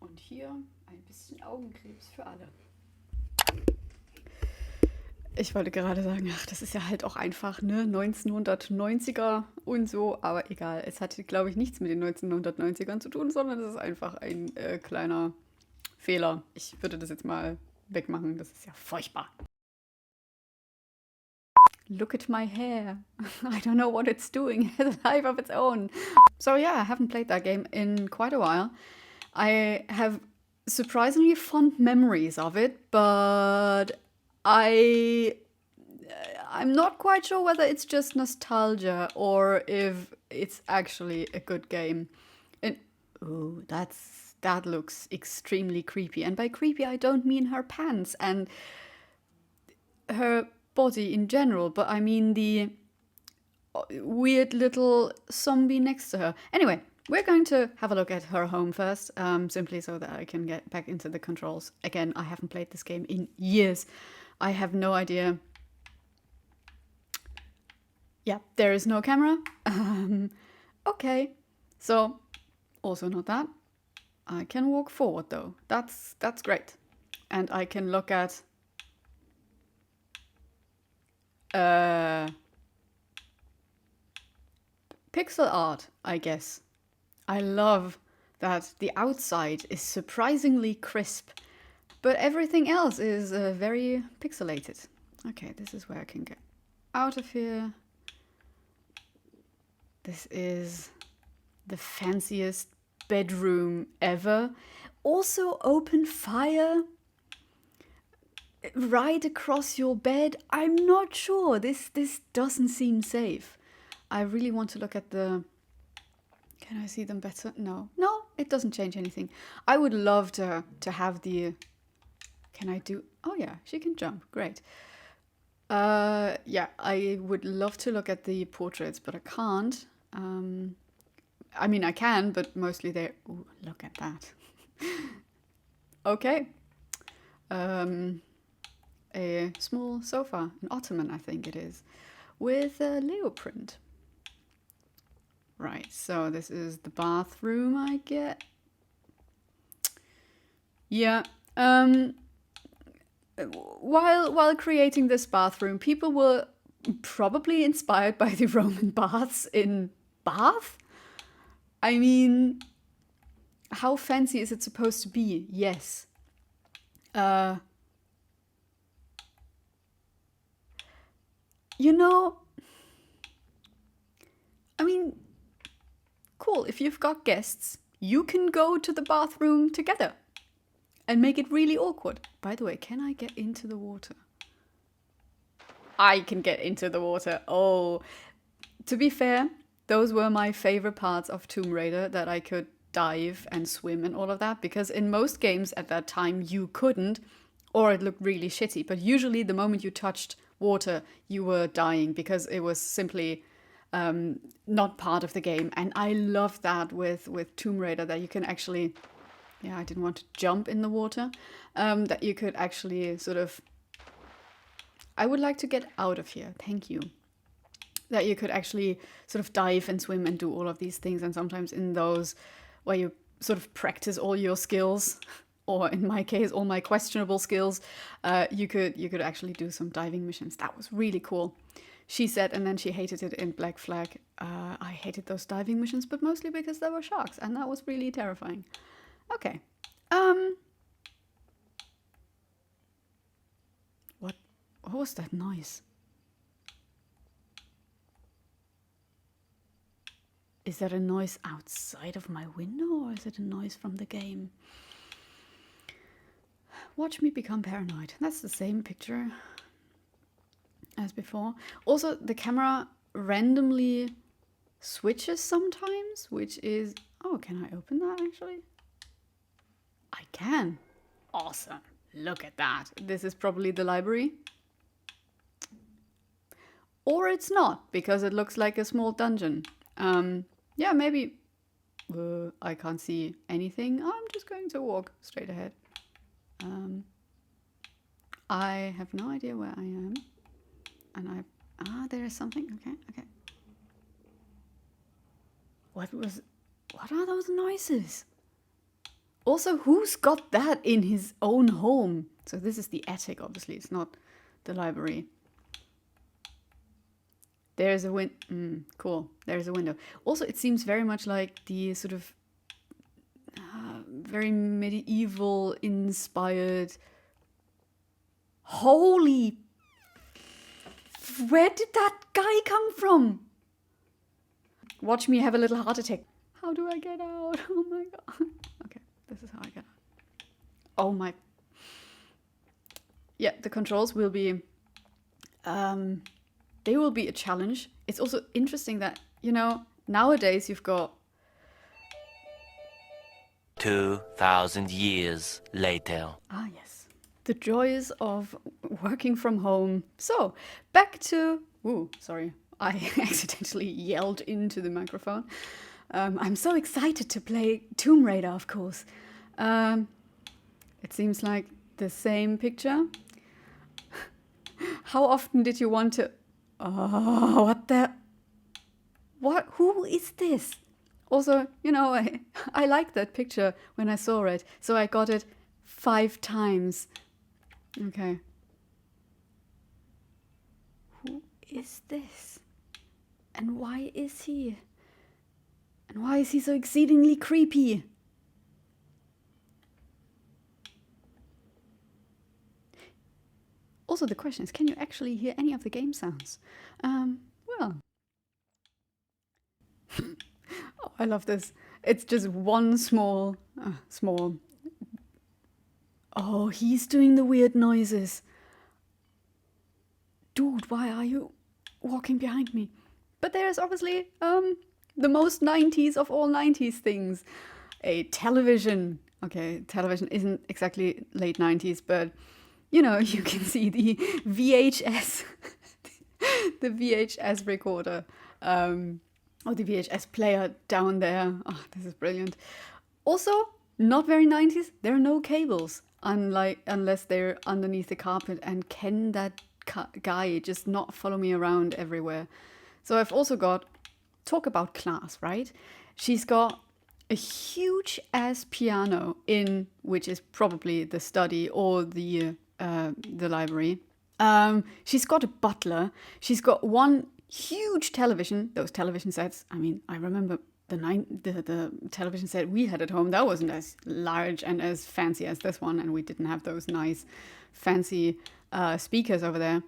Und hier ein bisschen Augenkrebs für alle. Ich wollte gerade sagen, ach, das ist ja halt auch einfach, ne, 1990er und so, aber egal. Es hat, glaube ich, nichts mit den 1990ern zu tun, sondern es ist einfach ein kleiner Fehler. Ich würde das jetzt mal wegmachen, das ist ja furchtbar. Look at my hair. I don't know what it's doing. It has a life of its own. So yeah, I haven't played that game in quite a while. I have surprisingly fond memories of it, but I I'm not quite sure whether it's just nostalgia or if it's actually a good game. And ooh, that looks extremely creepy. And by creepy, I don't mean her pants and her body in general, but I mean the weird little zombie next to her. Anyway, we're going to have a look at her home first, simply so that I can get back into the controls. Again, I haven't played this game in years. I have no idea. Yeah, there is no camera. Okay, so also not that. I can walk forward though. That's great, and I can look at pixel art, I guess. I love that the outside is surprisingly crisp, but everything else is very pixelated. Okay, this is where I can get out of here. This is the fanciest bedroom ever. Also, open fire right across your bed. I'm not sure. This doesn't seem safe. I really want to look at the. Can I see them better? No, no, it doesn't change anything. I would love to have the. Can I do? Oh yeah, she can jump. Great. Yeah, I would love to look at the portraits, but I can't. I mean, I can, but mostly they're. Ooh, look at that. Okay. A small sofa, an ottoman, I think it is, with a Leo print. Right, so this is the bathroom, I get. Yeah. While creating this bathroom, people were probably inspired by the Roman baths in Bath. I mean, how fancy is it supposed to be? Yes. You know, I mean, cool. If you've got guests, you can go to the bathroom together and make it really awkward. By the way, can I get into the water? I can get into the water. Oh, to be fair, those were my favorite parts of Tomb Raider, that I could dive and swim and all of that, because in most games at that time you couldn't, or it looked really shitty. But usually the moment you touched water, you were dying because it was simply not part of the game. And I love that with Tomb Raider, that you can actually, yeah, I didn't want to jump in the water, that you could actually sort of, I would like to get out of here, thank you. That you could actually sort of dive and swim and do all of these things. And sometimes in those where you sort of practice all your skills, or in my case, all my questionable skills, you could actually do some diving missions. That was really cool. She said, and then she hated it in Black Flag. I hated those diving missions, but mostly because there were sharks, and that was really terrifying. Okay. What was that noise? Is that a noise outside of my window, or is it a noise from the game? Watch me become paranoid. That's the same picture as before. Also, the camera randomly switches sometimes, which is... Oh, can I open that actually? I can. Awesome. Look at that. This is probably the library. Or it's not, because it looks like a small dungeon. Yeah, maybe... I can't see anything. I'm just going to walk straight ahead. I have no idea where I am. And there is something. Okay, okay. What are those noises? Also, who's got that in his own home? So this is the attic, obviously. It's not the library. There's a cool. There's a window. Also, it seems very much like the sort of very medieval inspired. Holy! Where did that guy come from? Watch me have a little heart attack. How do I get out? Oh my god. Okay, this is how I get out. Oh my. Yeah, the controls will be they will be a challenge. It's also interesting that, you know, nowadays you've got 2,000 years later. ah yes, the joys of working from home. So, back to sorry. I accidentally yelled into the microphone. I'm so excited to play Tomb Raider, of course. It seems like the same picture. How often did you want to... Oh, what the... What? Who is this? Also, you know, I liked that picture when I saw it, so I got it 5 times. Okay. Who is this? And why is he? And why is he so exceedingly creepy? Also, the question is, can you actually hear any of the game sounds? Well. Oh, I love this. It's just one small. Oh, he's doing the weird noises. Dude, why are you walking behind me? But there's obviously the most 90s of all 90s things. A television. Okay, television isn't exactly late 90s, but you know, you can see the VHS, the VHS recorder, or the VHS player down there. Oh, this is brilliant. Also, not very 90s. There are no cables, unless they're underneath the carpet. And can that guy just not follow me around everywhere? So I've also got, talk about class, right? She's got a huge ass piano in, which is probably the study or the library. She's got a butler. She's got one huge television. Those television sets. I mean, I remember the television set we had at home. That wasn't as large and as fancy as this one, and we didn't have those nice, fancy speakers over there.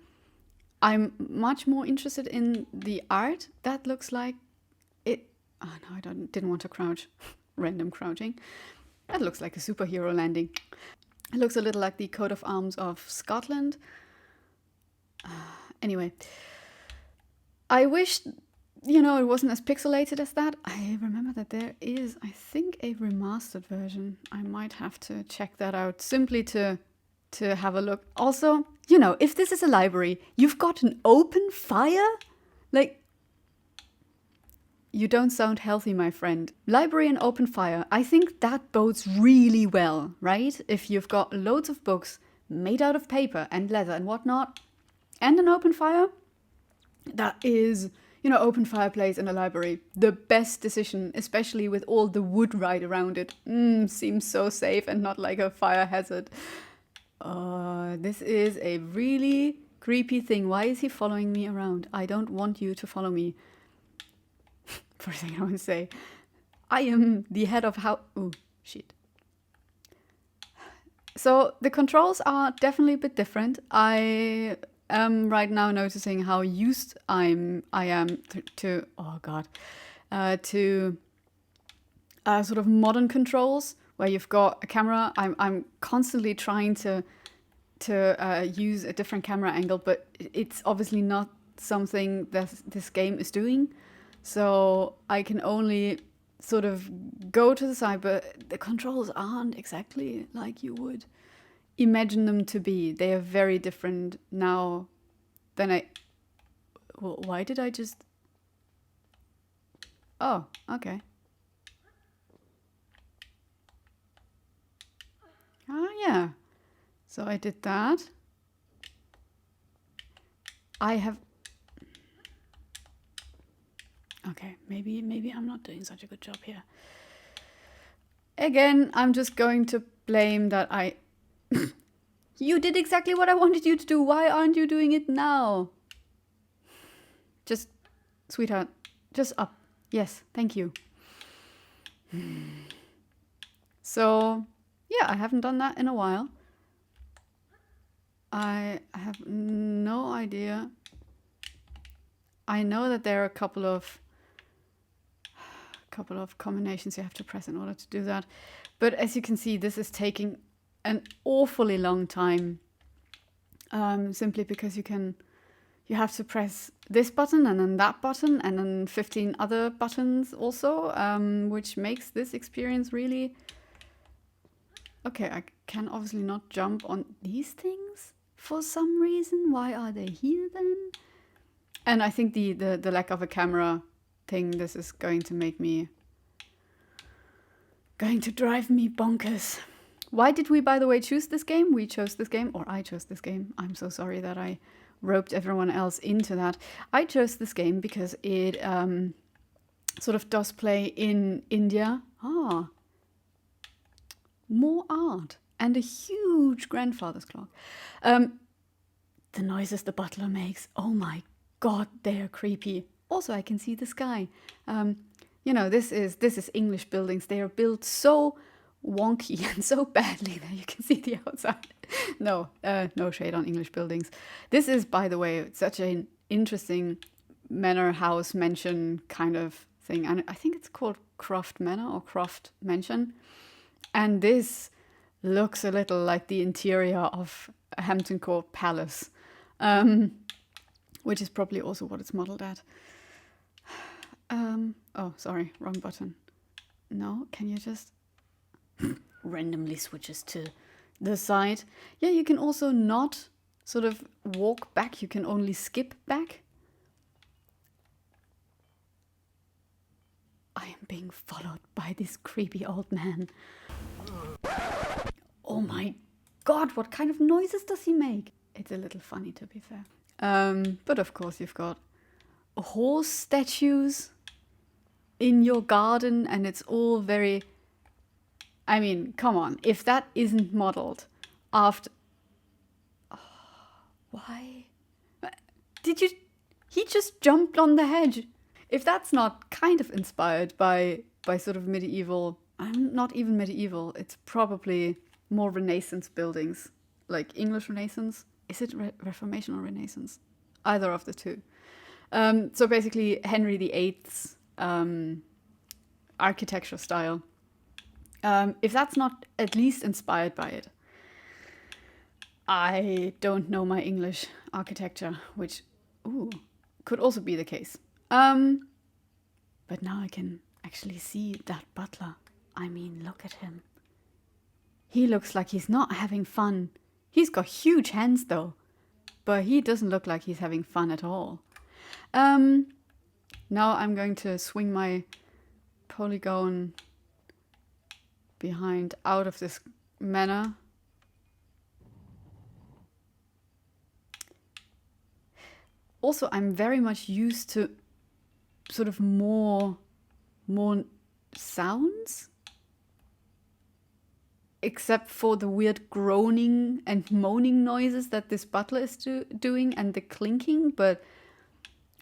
I'm much more interested in the art. That looks like it. Oh no, I didn't want to crouch. Random crouching. That looks like a superhero landing. It looks a little like the coat of arms of Scotland. Anyway, I wish, you know, it wasn't as pixelated as that. I remember that there is, I think, a remastered version. I might have to check that out simply to have a look. Also, you know, if this is a library, you've got an open fire? Like, you don't sound healthy, my friend. Library and open fire. I think that bodes really well, right? If you've got loads of books made out of paper and leather and whatnot, and an open fire, that is, you know, open fireplace in a library. The best decision, especially with all the wood right around it. Seems so safe and not like a fire hazard. This is a really creepy thing. Why is he following me around? I don't want you to follow me. First thing I want to say, I am the head of how... Oh, shit. So the controls are definitely a bit different. I am right now noticing how used I am to oh god, to sort of modern controls where you've got a camera. I'm constantly trying to use a different camera angle, but it's obviously not something that this game is doing. So I can only sort of go to the side, but the controls aren't exactly like you would imagine them to be. They are very different now than well, why did I just... Oh, okay. Oh, yeah. So I did that. I have... Okay, maybe I'm not doing such a good job here. Again, I'm just going to blame that I... You did exactly what I wanted you to do. Why aren't you doing it now? Just, sweetheart, just up. Yes, thank you. So, yeah, I haven't done that in a while. I have no idea. I know that there are a couple of combinations you have to press in order to do that. But as you can see, this is taking an awfully long time. Simply because you have to press this button and then that button and then 15 other buttons also, which makes this experience really... Okay, I can obviously not jump on these things for some reason. Why are they here then? And I think the lack of a camera thing, this is going to drive me bonkers. Why did we, by the way, choose this game? We chose this game, or I chose this game. I'm so sorry that I roped everyone else into that. I chose this game because it sort of does play in India. Ah, more art and a huge grandfather's clock. The noises the butler makes, oh my god, they are creepy. Also, I can see the sky. You know, this is English buildings. They are built so wonky and so badly that you can see the outside. No shade on English buildings. This is, by the way, such an interesting manor house mansion kind of thing. And I think it's called Croft Manor or Croft Mansion. And this looks a little like the interior of a Hampton Court Palace, which is probably also what it's modeled at. Oh, sorry, wrong button. No, can you just randomly switches to the side? Yeah, you can also not sort of walk back. You can only skip back. I am being followed by this creepy old man. Oh my god, what kind of noises does he make? It's a little funny, to be fair. But of course you've got horse statues in your garden, and it's all very... I mean, come on. If that isn't modeled after... Oh, why? Did you... He just jumped on the hedge. If that's not kind of inspired by sort of medieval... I'm not even medieval. It's probably more Renaissance buildings. Like English Renaissance. Is it Reformation or Renaissance? Either of the two. So basically Henry VIII's architecture style. If that's not at least inspired by it, I don't know my English architecture, which could also be the case. But now I can actually see that butler. I mean, look at him. He looks like he's not having fun. He's got huge hands though, but he doesn't look like he's having fun at all. Now I'm going to swing my polygon behind out of this manor. Also, I'm very much used to sort of more sounds, except for the weird groaning and moaning noises that this butler is doing and the clinking, but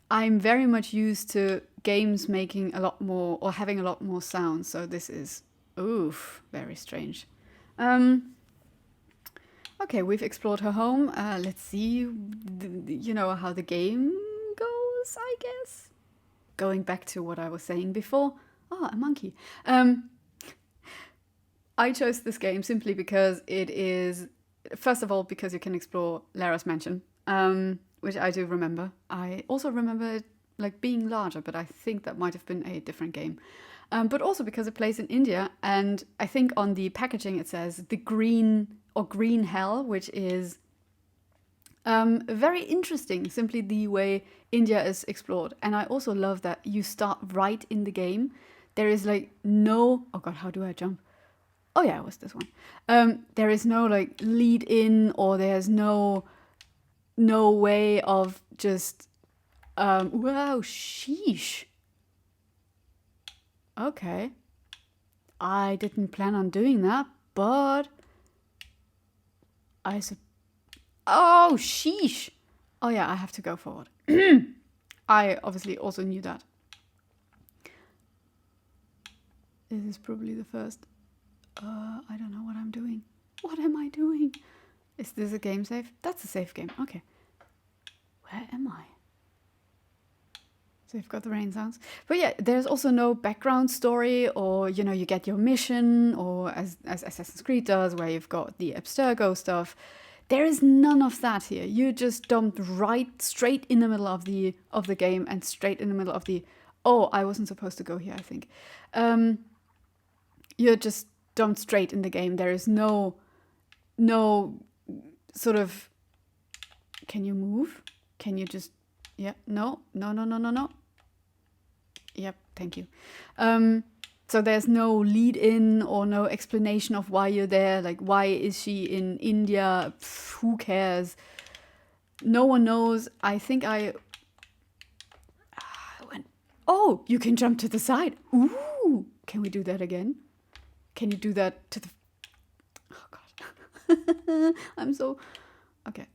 I'm very much used to games making a lot more or having a lot more sound, so this is very strange. Okay, we've explored her home. Let's see, you know, how the game goes, I guess. Going back to what I was saying before. A monkey. I chose this game simply because it is, first of all, because you can explore Lara's mansion, which I do remember. I also remember it like being larger, but I think that might have been a different game. But also because it plays in India, and I think on the packaging it says the green hell, which is very interesting, simply the way India is explored. And I also love that you start right in the game. There is like no... Oh god, how do I jump? Oh yeah, it was this one. There is no like lead in, or there's no way of just... wow, sheesh. Okay. I didn't plan on doing that, but oh, sheesh. Oh yeah, I have to go forward. I obviously also knew that. This is probably the first. I don't know what I'm doing. What am I doing? Is this a game save? That's a safe game. Okay. Where am I? So you've got the rain sounds. But yeah, there's also no background story, or, you know, you get your mission, or as Assassin's Creed does, where you've got the Abstergo stuff. There is none of that here. You just dumped right straight in the middle of the game, and straight in the middle of the... Oh, I wasn't supposed to go here, I think. You're just dumped straight in the game. There is no sort of... Can you move? Can you just... Yeah, no. Yep, thank you. So there's no lead in or no explanation of why you're there. Like, why is she in India? Pff, who cares? No one knows. I think I went... Oh, you can jump to the side. Ooh, can we do that again? Can you do that to the... Oh, God. I'm so... Okay,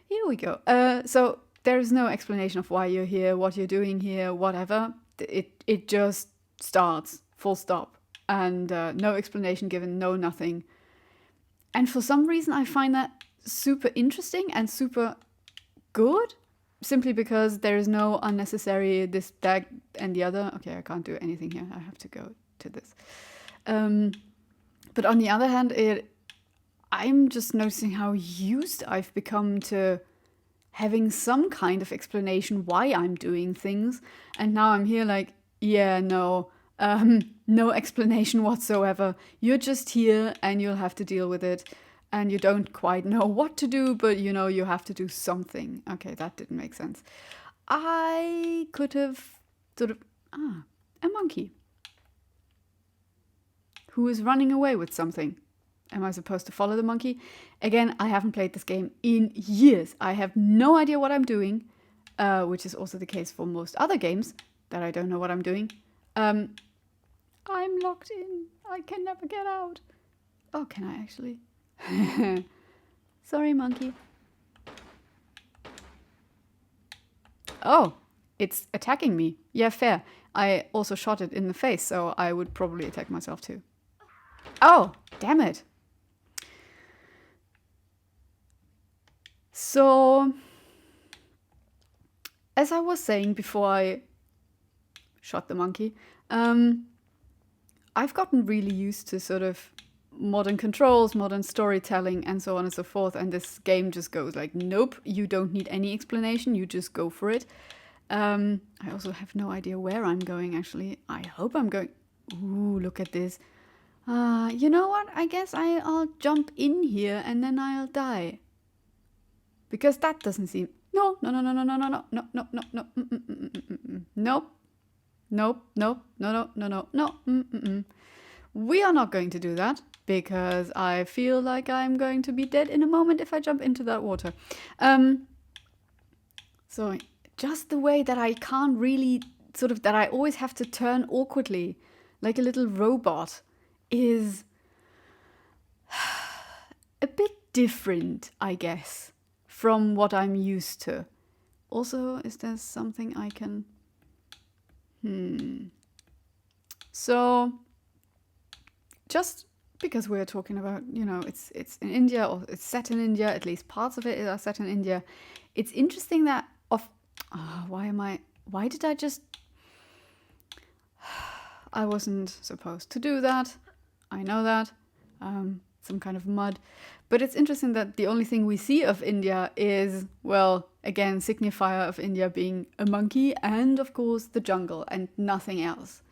here we go. So there's no explanation of why you're here, what you're doing here, whatever. It just starts, full stop, and no explanation given, no nothing. And for some reason I find that super interesting and super good, simply because there is no unnecessary this, that, and the other. Okay, I can't do anything here. I have to go to this. But on the other hand, I'm just noticing how used I've become to having some kind of explanation why I'm doing things. And now I'm here like, yeah, no explanation whatsoever. You're just here and you'll have to deal with it. And you don't quite know what to do, but you know you have to do something. Okay, that didn't make sense. I could have sort of... a monkey. Who is running away with something. Am I supposed to follow the monkey? Again, I haven't played this game in years. I have no idea what I'm doing, which is also the case for most other games, that I don't know what I'm doing. I'm locked in. I can never get out. Oh, can I actually? Sorry, monkey. Oh, it's attacking me. Yeah, fair. I also shot it in the face, so I would probably attack myself too. Oh, damn it. So, as I was saying before I shot the monkey, I've gotten really used to sort of modern controls, modern storytelling, and so on and so forth, and this game just goes like, nope, you don't need any explanation, you just go for it. I also have no idea where I'm going, actually. I hope I'm going... Ooh, look at this. You know what? I guess I'll jump in here and then I'll die. Because that doesn't seem... No. We are not going to do that, because I feel like I'm going to be dead in a moment if I jump into that water. So just the way that I can't really sort of... that I always have to turn awkwardly, like a little robot, is a bit different, I guess, from what I'm used to. Also, is there something I can... So, just because we're talking about, you know, it's in India, or it's set in India, at least parts of it are set in India. It's interesting that why did I just... I wasn't supposed to do that. I know that. Some kind of mud. But it's interesting that the only thing we see of India is, well, again, signifier of India being a monkey and, of course, the jungle and nothing else.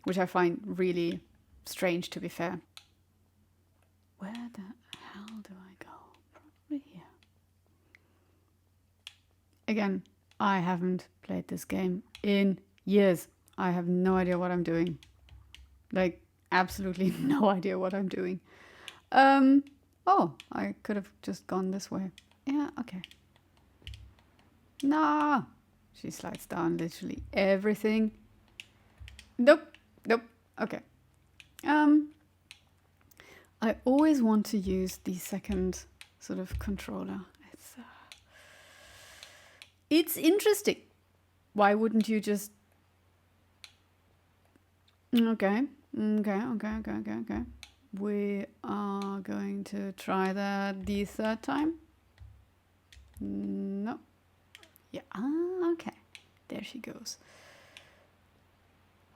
Which I find really strange, to be fair. Where the hell do I go? Probably here. Again, I haven't played this game in years. I have no idea what I'm doing. Like, absolutely no idea what I'm doing. Oh, I could have just gone this way. Yeah, okay. Nah. She slides down literally everything. Nope. Okay. I always want to use the second sort of controller. It's interesting. Why wouldn't you just... Okay. We are going to try that the third time. No. Yeah, okay. There she goes.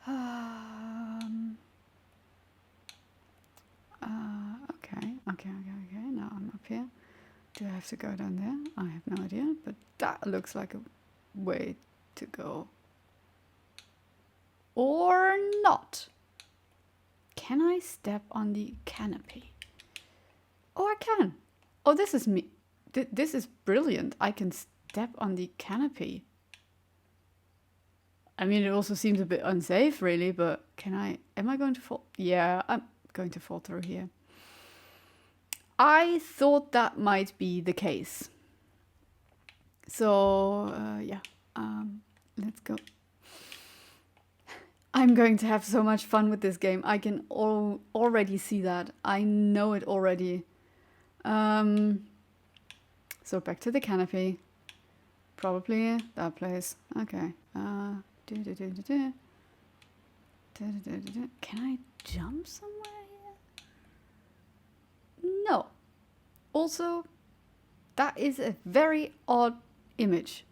Okay. Now I'm up here. Do I have to go down there? I have no idea, but that looks like a way to go. Or not. Can I step on the canopy? Oh, I can. Oh, this is me. This is brilliant. I can step on the canopy. I mean, it also seems a bit unsafe, really, but can I... Am I going to fall? Yeah, I'm going to fall through here. I thought that might be the case. So, yeah. Let's go. I'm going to have so much fun with this game. I can already see that. I know it already. So back to the canopy. Probably that place. Okay. Can I jump somewhere here? No. Also, that is a very odd image.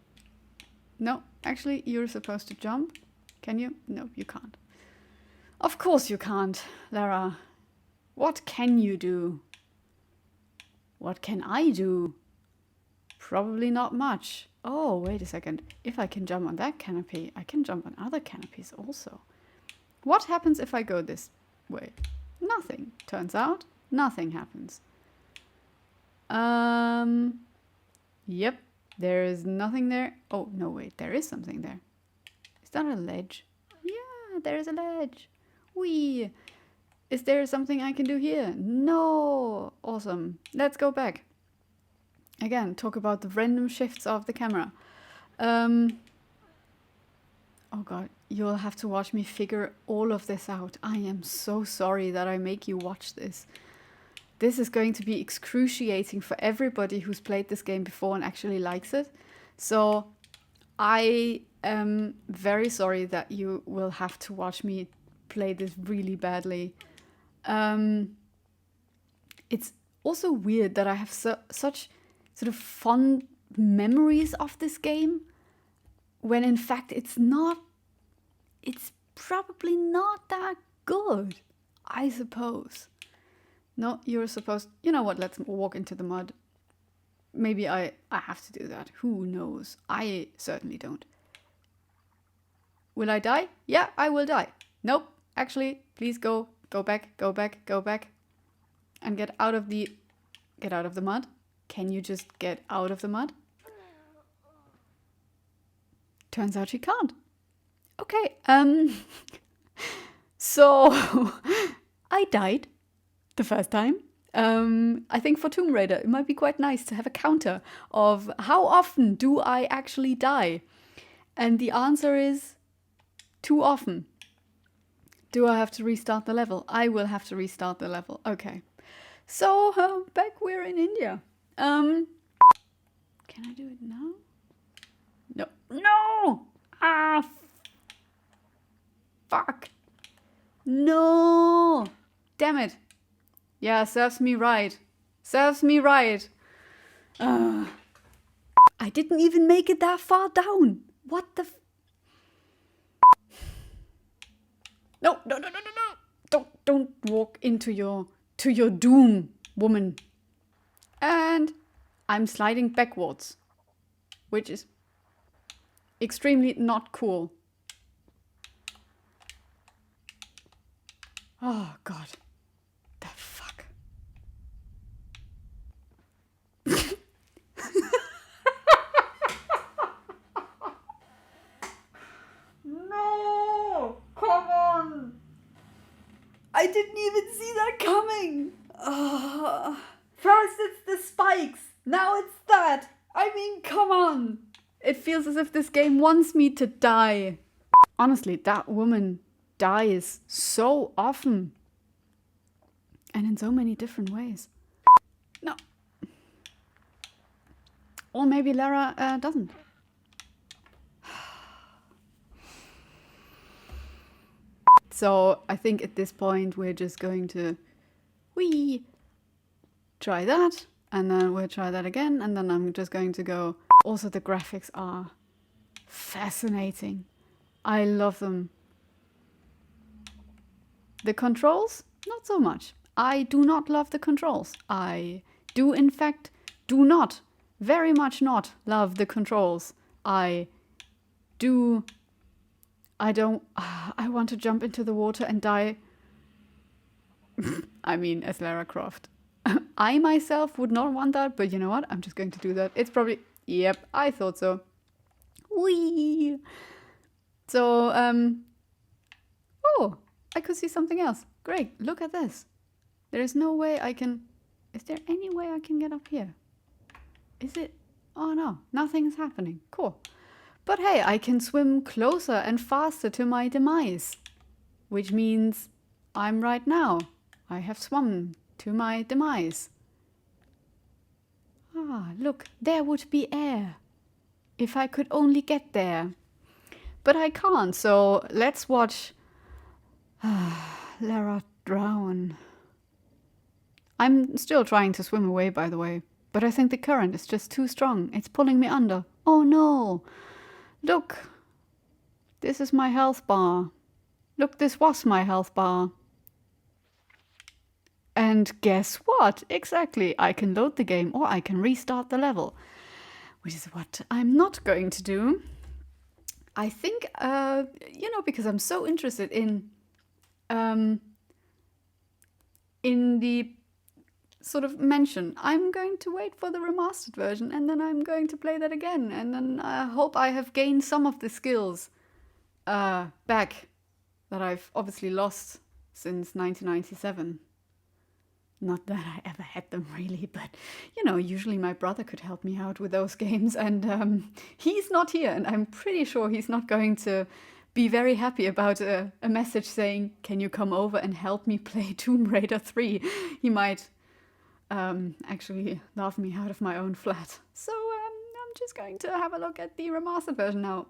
No, actually, you're supposed to jump. Can you? No, you can't. Of course you can't, Lara. What can you do? What can I do? Probably not much. Oh, wait a second. If I can jump on that canopy, I can jump on other canopies also. What happens if I go this way? Nothing. Turns out, nothing happens. Yep. There is nothing there. Oh, no, wait. There is something there. Is that a ledge? Yeah, there is a ledge. Whee! Is there something I can do here? No! Awesome. Let's go back. Again, talk about the random shifts of the camera. Oh god, you'll have to watch me figure all of this out. I am so sorry that I make you watch this. This is going to be excruciating for everybody who's played this game before and actually likes it. So I am very sorry that you will have to watch me play this really badly. It's also weird that I have such sort of fond memories of this game, when in fact it's probably not that good, I suppose. No, you're supposed... You know what, let's walk into the mud. Maybe I have to do that. Who knows? I certainly don't. Will I die? Yeah, I will die. Nope, actually, please go back. And get out of the mud. Can you just get out of the mud? Turns out she can't. Okay, so I died the first time. I think for Tomb Raider, it might be quite nice to have a counter of how often do I actually die? And the answer is too often. Do I have to restart the level? I will have to restart the level. Okay. So, back we're in India. Can I do it now? No. No! Ah! Fuck! No! Damn it. Yeah, serves me right. Serves me right. I didn't even make it that far down. What the No. Don't walk into your doom, woman. And I'm sliding backwards, which is extremely not cool. Oh god. The fuck. No! Come on! I didn't even see that coming! First it's the spikes, now it's that! I mean, come on! It feels as if this game wants me to die. Honestly, that woman dies so often And in so many different ways. No. Or maybe Lara doesn't. So I think at this point we're just going to try that, and then we'll try that again, and then I'm just going to go. Also, the graphics are fascinating. I love them. The controls, not so much. I do not love the controls. I do, in fact, do not, very much not love the controls. I want to jump into the water and die. I mean, as Lara Croft. I myself would not want that, but you know what? I'm just going to do that. It's probably... Yep, I thought so. Whee! So, oh, I could see something else. Great, look at this. There is no way I can... Is there any way I can get up here? Is it... Oh no, nothing's happening. Cool. But hey, I can swim closer and faster to my demise. Which means I'm right now. I have swum to my demise. Ah, look, there would be air. If I could only get there. But I can't, so let's watch Lara drown. I'm still trying to swim away, by the way. But I think the current is just too strong. It's pulling me under. Oh no! Look! This is my health bar. Look, this was my health bar. And guess what? Exactly, I can load the game or I can restart the level. Which is what I'm not going to do. I think, because I'm so interested in the sort of mention, I'm going to wait for the remastered version and then I'm going to play that again. And then I hope I have gained some of the skills back that I've obviously lost since 1997. Not that I ever had them really, but usually my brother could help me out with those games, and he's not here, and I'm pretty sure he's not going to be very happy about a message saying, can you come over and help me play Tomb Raider 3? He might actually laugh me out of my own flat. So I'm just going to have a look at the remastered version now.